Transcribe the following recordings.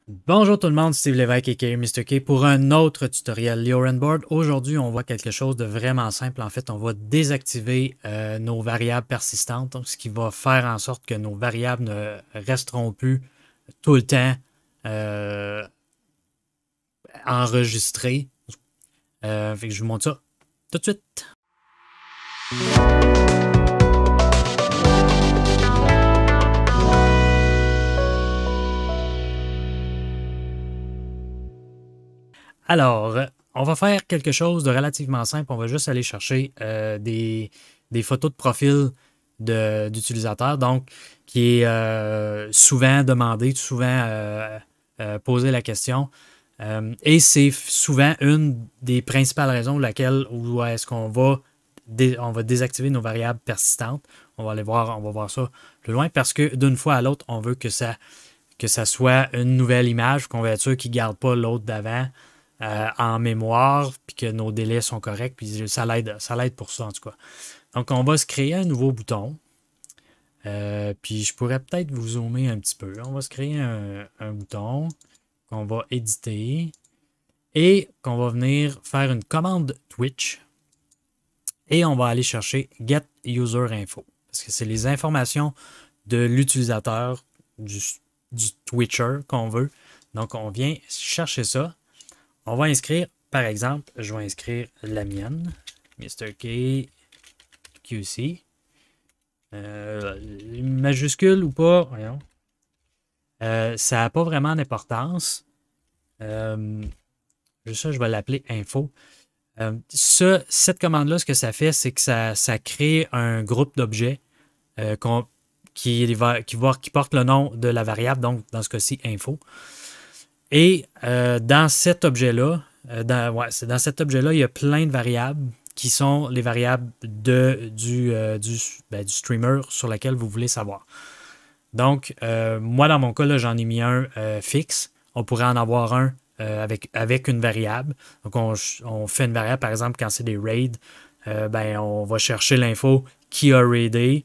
Bonjour tout le monde, Steve Lévesque aka Mr. K pour un autre tutoriel LioRenBoard. Aujourd'hui, on voit quelque chose de vraiment simple. En fait, on va désactiver nos variables persistantes, donc ce qui va faire en sorte que nos variables ne resteront plus tout le temps enregistrées. Fait que je vous montre ça tout de suite. Alors, on va faire quelque chose de relativement simple. On va juste aller chercher des photos de profil d'utilisateurs, donc qui est souvent demandé, souvent posé la question. Et c'est souvent une des principales raisons pour laquelle où est-ce qu'on va, on va désactiver nos variables persistantes. On va aller voir, on va voir ça plus loin parce que d'une fois à l'autre, on veut que ça soit une nouvelle image, qu'on va être sûr qu'il ne garde pas l'autre d'avant. En mémoire, puis que nos délais sont corrects, puis ça l'aide pour ça en tout cas. Donc on va se créer un nouveau bouton. Puis je pourrais peut-être vous zoomer un petit peu. On va se créer un bouton qu'on va éditer et qu'on va venir faire une commande Twitch et on va aller chercher Get User Info parce que c'est les informations de l'utilisateur, du Twitcher qu'on veut. Donc on vient chercher ça. On va inscrire, par exemple, je vais inscrire la mienne, Mr. K QC. Majuscule ou pas, voyons. Ça n'a pas vraiment d'importance. Juste ça, je vais l'appeler info. Cette commande-là, ce que ça fait, c'est que ça crée un groupe d'objets qui porte le nom de la variable, donc dans ce cas-ci, info. Et dans cet objet-là, dans cet objet-là, il y a plein de variables qui sont les variables du streamer sur lequel vous voulez savoir. Donc, moi, dans mon cas, là, j'en ai mis un fixe. On pourrait en avoir un avec une variable. Donc, on fait une variable, par exemple, quand c'est des raids, on va chercher l'info qui a raidé.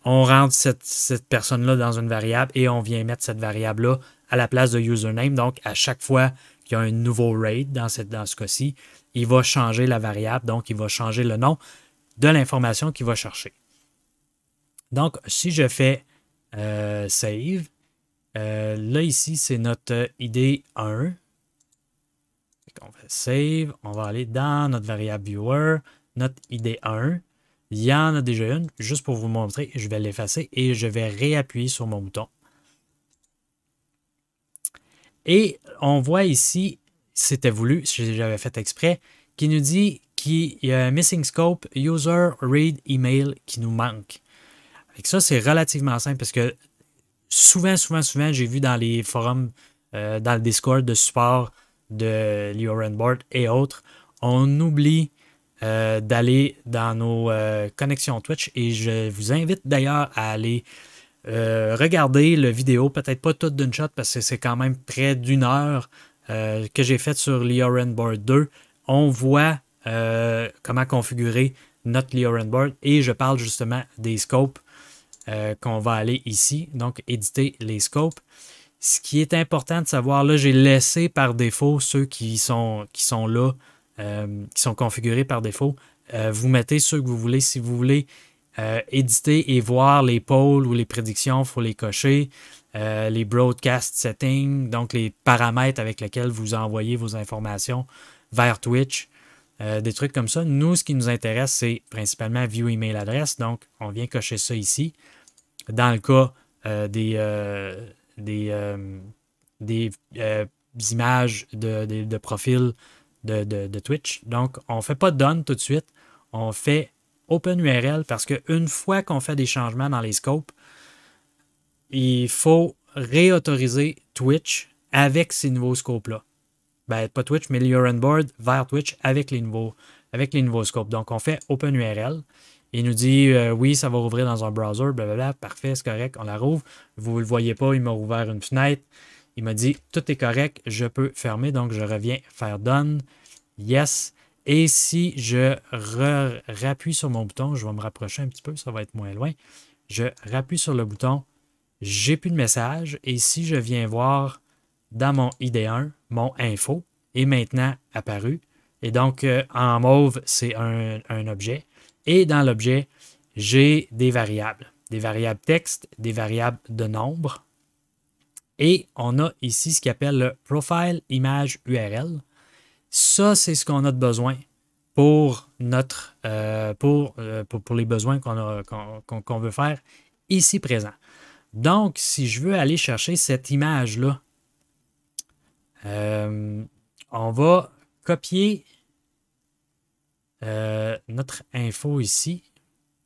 On rentre cette personne-là dans une variable et on vient mettre cette variable-là à la place de username. Donc, à chaque fois qu'il y a un nouveau raid dans ce cas-ci, il va changer la variable. Donc, il va changer le nom de l'information qu'il va chercher. Donc, si je fais save, là, ici, c'est notre ID 1. On fait save. On va aller dans notre variable viewer, notre ID 1. Il y en a déjà une, juste pour vous montrer, je vais l'effacer et je vais réappuyer sur mon bouton. Et on voit ici, c'était voulu, si j'avais fait exprès, qui nous dit qu'il y a un missing scope user read email qui nous manque. Avec ça, c'est relativement simple parce que souvent, j'ai vu dans les forums, dans le Discord de support de LioRenBoard et autres, on oublie d'aller dans nos connexions Twitch et je vous invite d'ailleurs à aller regarder la vidéo, peut-être pas toute d'une shot parce que c'est quand même près d'une heure que j'ai faite sur LioRenBoard 2. On voit comment configurer notre LioRenBoard et je parle justement des scopes qu'on va aller ici, donc éditer les scopes. Ce qui est important de savoir, là j'ai laissé par défaut ceux qui sont là, qui sont configurés par défaut. Vous mettez ceux que vous voulez. Si vous voulez éditer et voir les polls ou les prédictions, il faut les cocher. Les broadcast settings, donc les paramètres avec lesquels vous envoyez vos informations vers Twitch. Des trucs comme ça. Nous, ce qui nous intéresse, c'est principalement view email adresse. Donc, on vient cocher ça ici. Dans le cas des images de profil de Twitch. Donc, on ne fait pas done tout de suite. On fait Open URL parce qu'une fois qu'on fait des changements dans les scopes, il faut réautoriser Twitch avec ces nouveaux scopes-là. Pas Twitch, mais LioRenBoard vers Twitch avec les nouveaux scopes. Donc, on fait Open URL. Il nous dit oui, ça va rouvrir dans un browser, blablabla. Parfait, c'est correct, on la rouvre. Vous ne le voyez pas, il m'a ouvert une fenêtre. Il m'a dit tout est correct, je peux fermer. Donc, je reviens faire Done. Yes. Et si je rappuie sur mon bouton, je vais me rapprocher un petit peu, ça va être moins loin. Je rappuie sur le bouton, j'ai plus de message. Et si je viens voir dans mon ID1, mon info est maintenant apparu. Et donc, en mauve, c'est un objet. Et dans l'objet, j'ai des variables texte, des variables de nombre. Et on a ici ce qu'on appelle le profile image URL. Ça, c'est ce qu'on a de besoin pour notre pour les besoins qu'on veut faire ici présent. Donc, si je veux aller chercher cette image-là, on va copier notre info ici.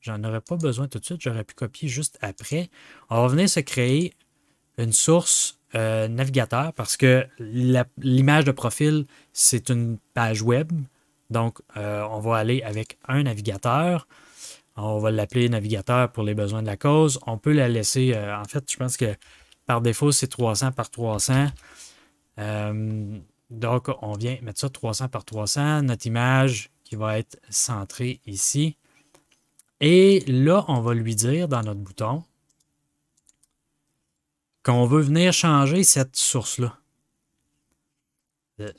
J'en aurais pas besoin tout de suite, j'aurais pu copier juste après. On va venir se créer une source navigateur parce que l'image de profil, c'est une page web. Donc, on va aller avec un navigateur. On va l'appeler navigateur pour les besoins de la cause. On peut la laisser, en fait, je pense que par défaut, c'est 300 par 300. Donc, on vient mettre ça 300 par 300. Notre image qui va être centrée ici. Et là, on va lui dire dans notre bouton qu'on veut venir changer cette source-là.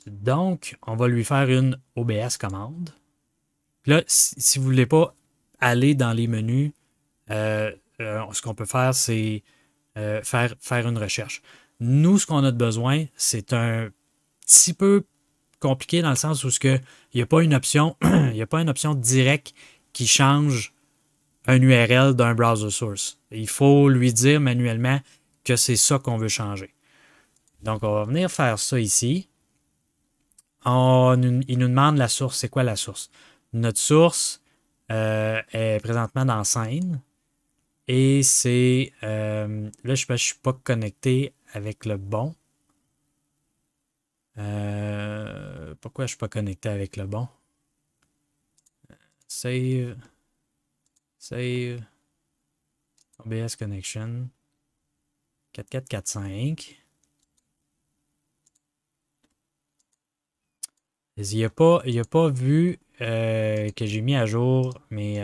Donc, on va lui faire une OBS commande. Là, si vous ne voulez pas aller dans les menus, ce qu'on peut faire, c'est faire une recherche. Nous, ce qu'on a de besoin, c'est un petit peu compliqué dans le sens où il n'y a pas une option, il n'y a pas une option directe qui change un URL d'un browser source. Il faut lui dire manuellement que c'est ça qu'on veut changer. Donc, on va venir faire ça ici. Il nous demande la source. C'est quoi la source? Notre source est présentement dans scène. Et c'est... là, je ne suis pas connecté avec le bon. Pourquoi je ne suis pas connecté avec le bon? Save. OBS connection. 4445. Il n'a pas vu que j'ai mis à jour, mais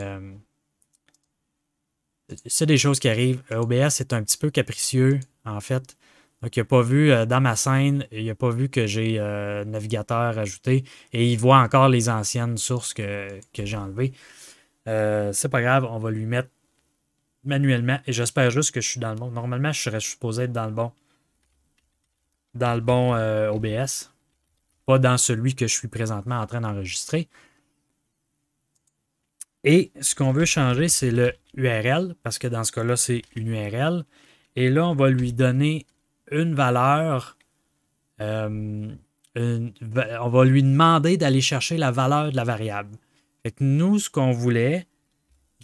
c'est des choses qui arrivent. OBS est un petit peu capricieux, en fait. Donc, il n'a pas vu dans ma scène, il n'a pas vu que j'ai navigateur ajouté et il voit encore les anciennes sources que j'ai enlevées. C'est pas grave, on va lui mettre manuellement et j'espère juste que je suis dans le bon. Normalement, je serais supposé être dans le bon OBS, pas dans celui que je suis présentement en train d'enregistrer. Et ce qu'on veut changer, c'est le URL, parce que dans ce cas-là, c'est une URL. Et là, on va lui donner une valeur. On va lui demander d'aller chercher la valeur de la variable. Fait que nous, ce qu'on voulait,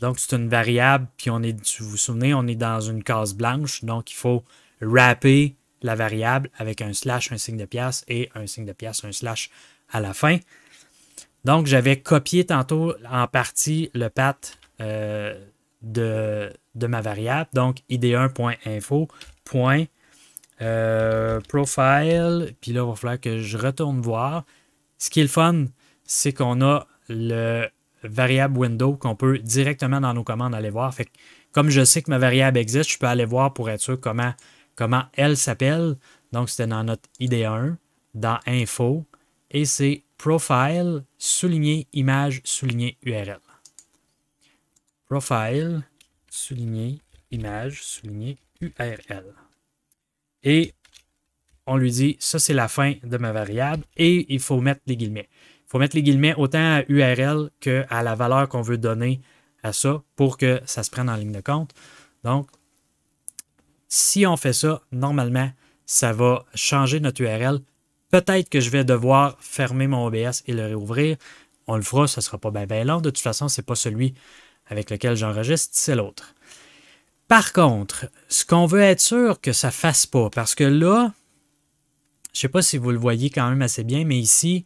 donc c'est une variable, puis si vous vous souvenez, on est dans une case blanche, donc il faut wrapper la variable avec un slash, un signe de pièce et un signe de pièce, un slash à la fin. Donc, j'avais copié tantôt en partie le path de ma variable. Donc, id1.info. Profile. Puis là, il va falloir que je retourne voir. Ce qui est le fun, c'est qu'on a le variable window qu'on peut directement dans nos commandes aller voir. Fait que, comme je sais que ma variable existe, je peux aller voir pour être sûr comment elle s'appelle. Donc, c'était dans notre ID1, dans info. Et c'est profile, souligné, image, souligné, URL. Profile, souligné, image, souligné, URL. Et on lui dit, ça c'est la fin de ma variable et il faut mettre les guillemets. Il faut mettre les guillemets autant à URL qu'à la valeur qu'on veut donner à ça pour que ça se prenne en ligne de compte. Donc, si on fait ça, normalement, ça va changer notre URL. Peut-être que je vais devoir fermer mon OBS et le réouvrir. On le fera, ça ne sera pas bien long. De toute façon, ce n'est pas celui avec lequel j'enregistre, c'est l'autre. Par contre, ce qu'on veut être sûr que ça ne fasse pas, parce que là, je ne sais pas si vous le voyez quand même assez bien, mais ici,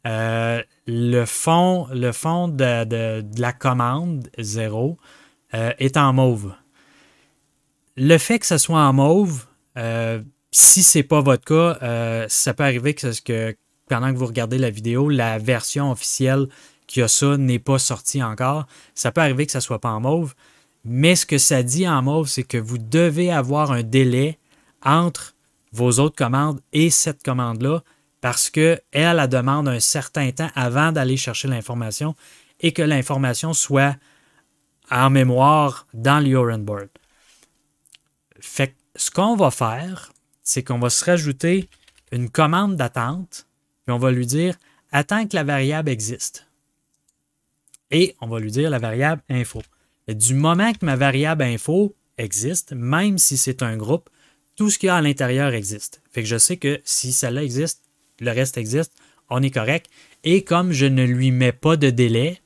le fond de la commande 0 est en mauve. Le fait que ce soit en mauve, si ce n'est pas votre cas, ça peut arriver que pendant que vous regardez la vidéo, la version officielle qui a ça n'est pas sortie encore. Ça peut arriver que ça ne soit pas en mauve. Mais ce que ça dit en mauve, c'est que vous devez avoir un délai entre vos autres commandes et cette commande-là parce qu'elle, elle demande un certain temps avant d'aller chercher l'information et que l'information soit en mémoire dans l'URL board. Fait que ce qu'on va faire, c'est qu'on va se rajouter une commande d'attente, puis on va lui dire « Attends que la variable existe ». Et on va lui dire la variable info. Et du moment que ma variable info existe, même si c'est un groupe, tout ce qu'il y a à l'intérieur existe. Fait que je sais que si celle-là existe, le reste existe, on est correct. Et comme je ne lui mets pas de délai,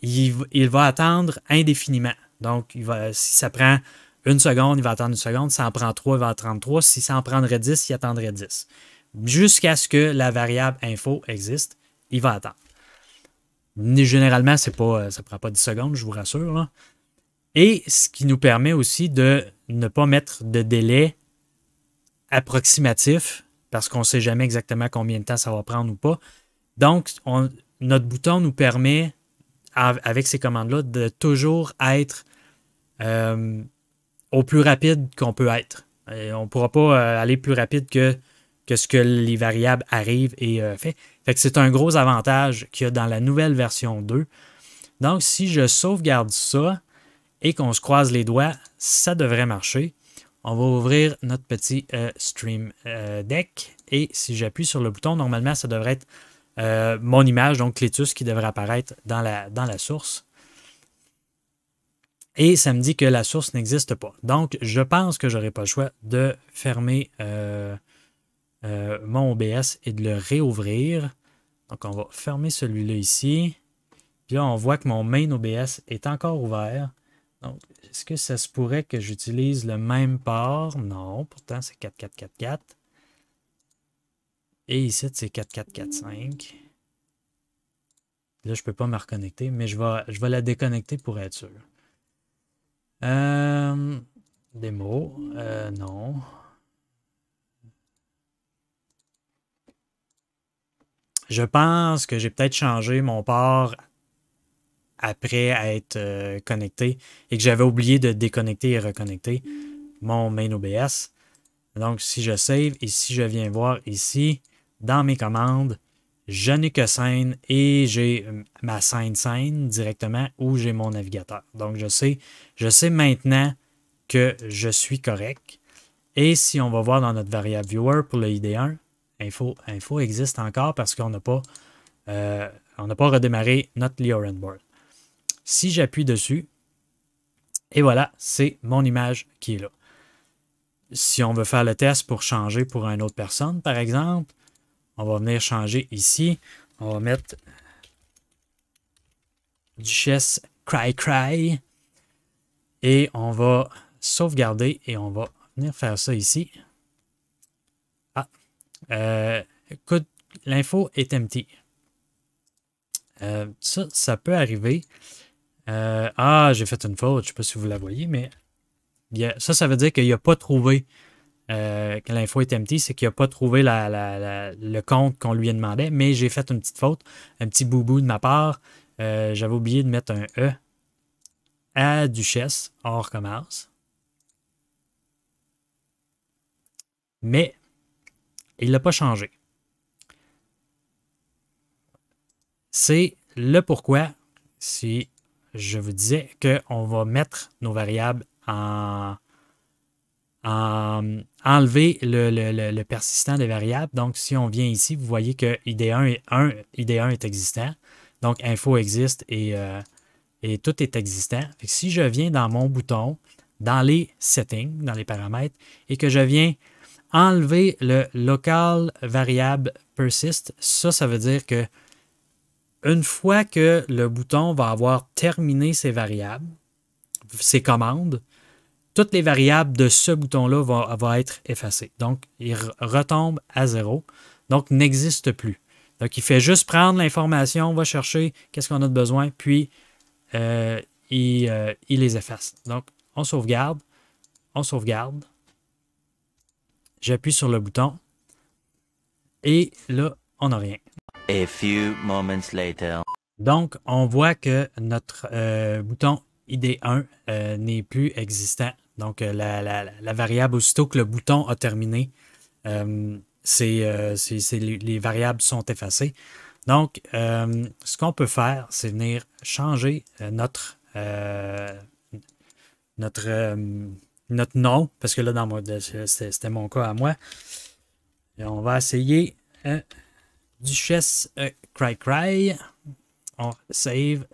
il va attendre indéfiniment. Donc, si ça prend 1 seconde, il va attendre 1 seconde. Si ça en prend 3, il va attendre 3. Si ça en prendrait 10, il attendrait 10. Jusqu'à ce que la variable info existe, il va attendre. Généralement, ça ne prend pas 10 secondes, je vous rassure. Là. Et ce qui nous permet aussi de ne pas mettre de délai approximatif parce qu'on ne sait jamais exactement combien de temps ça va prendre ou pas. Donc, notre bouton nous permet, avec ces commandes-là, de toujours être au plus rapide qu'on peut être. Et on ne pourra pas aller plus rapide que ce que les variables arrivent et fait. Fait que c'est un gros avantage qu'il y a dans la nouvelle version 2. Donc, si je sauvegarde ça et qu'on se croise les doigts, ça devrait marcher. On va ouvrir notre petit Stream Deck et si j'appuie sur le bouton, normalement, ça devrait être mon image, donc Cletus, qui devrait apparaître dans la source. Et ça me dit que la source n'existe pas. Donc, je pense que je n'aurai pas le choix de fermer mon OBS et de le réouvrir. Donc, on va fermer celui-là ici. Puis là, on voit que mon main OBS est encore ouvert. Donc, est-ce que ça se pourrait que j'utilise le même port? Non, pourtant, c'est 4444. Et ici, c'est 4445. Là, je ne peux pas me reconnecter, mais je vais la déconnecter pour être sûr. Démo, non. Je pense que j'ai peut-être changé mon port après être connecté et que j'avais oublié de déconnecter et reconnecter mon main OBS. Donc, si je save et si je viens voir ici, dans mes commandes, je n'ai que scène et j'ai ma scène directement où j'ai mon navigateur. Donc, je sais maintenant que je suis correct. Et si on va voir dans notre variable viewer pour le ID1, info existe encore parce qu'on n'a pas redémarré notre Lioran board. Si j'appuie dessus, et voilà, c'est mon image qui est là. Si on veut faire le test pour changer pour une autre personne, par exemple, on va venir changer ici. On va mettre Duchesse Cry. Et on va sauvegarder et on va venir faire ça ici. Écoute, l'info est empty. Ça peut arriver. J'ai fait une faute. Je ne sais pas si vous la voyez, mais ça veut dire qu'il n'a pas trouvé que l'info est empty, c'est qu'il n'a pas trouvé le compte qu'on lui a demandé, mais j'ai fait une petite faute, un petit boubou de ma part. J'avais oublié de mettre un E à Duchesse. On recommence. Mais il ne l'a pas changé. C'est le pourquoi, si je vous disais qu'on va mettre nos variables enlever le persistant des variables. Donc, si on vient ici, vous voyez que ID1 est existant. Donc, info existe et tout est existant. Fait que si je viens dans mon bouton, dans les settings, dans les paramètres, et que je viens enlever le local variable persist, ça veut dire que une fois que le bouton va avoir terminé ses variables, ses commandes, toutes les variables de ce bouton-là vont être effacées. Donc, il retombe à 0. Donc, n'existe plus. Donc, il fait juste prendre l'information, va chercher qu'est-ce qu'on a de besoin, puis il les efface. Donc, on sauvegarde. J'appuie sur le bouton. Et là, on n'a rien. A few moments later. Donc, on voit que notre bouton ID1 n'est plus existant. Donc, la variable, aussitôt que le bouton a terminé les variables sont effacées. Donc, ce qu'on peut faire, c'est venir changer notre nom, parce que là, c'était mon cas à moi. Et on va essayer Duchesse Cry Cry. On save,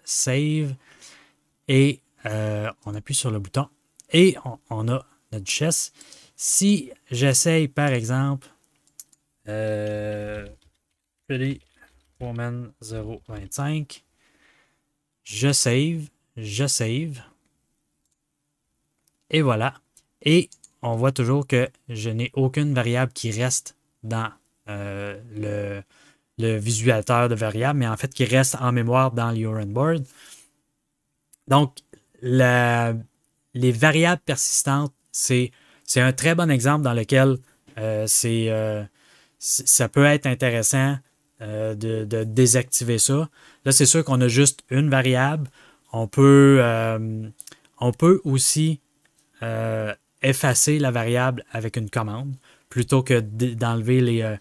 et on appuie sur le bouton et on a notre Duchesse. Si j'essaye, par exemple, Pretty Woman 025, je save, et voilà. Et on voit toujours que je n'ai aucune variable qui reste dans le visualisateur de variables, mais en fait qui reste en mémoire dans l'URNboard. Donc, les variables persistantes, c'est un très bon exemple dans lequel ça peut être intéressant de désactiver ça. Là, c'est sûr qu'on a juste une variable. On peut aussi effacer la variable avec une commande plutôt que d'enlever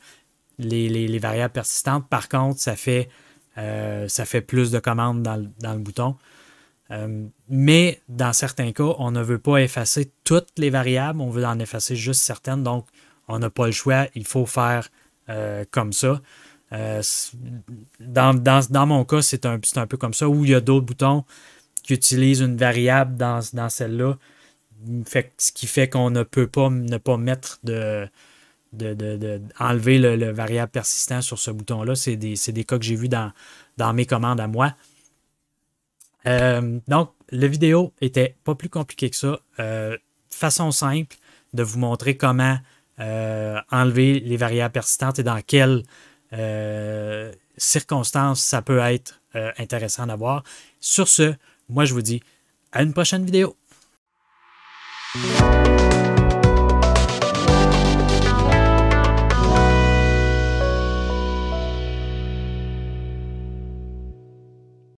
les variables persistantes. Par contre, ça fait plus de commandes dans le bouton. Mais dans certains cas, on ne veut pas effacer toutes les variables, on veut en effacer juste certaines, donc on n'a pas le choix, il faut faire comme ça. Dans mon cas, c'est un peu comme ça, où il y a d'autres boutons qui utilisent une variable dans celle-là, ce qui fait qu'on ne peut pas ne pas mettre enlever le variable persistant sur ce bouton-là. C'est des cas que j'ai vus dans mes commandes à moi. Donc, la vidéo était pas plus compliquée que ça. Façon simple de vous montrer comment enlever les variables persistantes et dans quelles circonstances ça peut être intéressant d'avoir. Sur ce, moi je vous dis à une prochaine vidéo.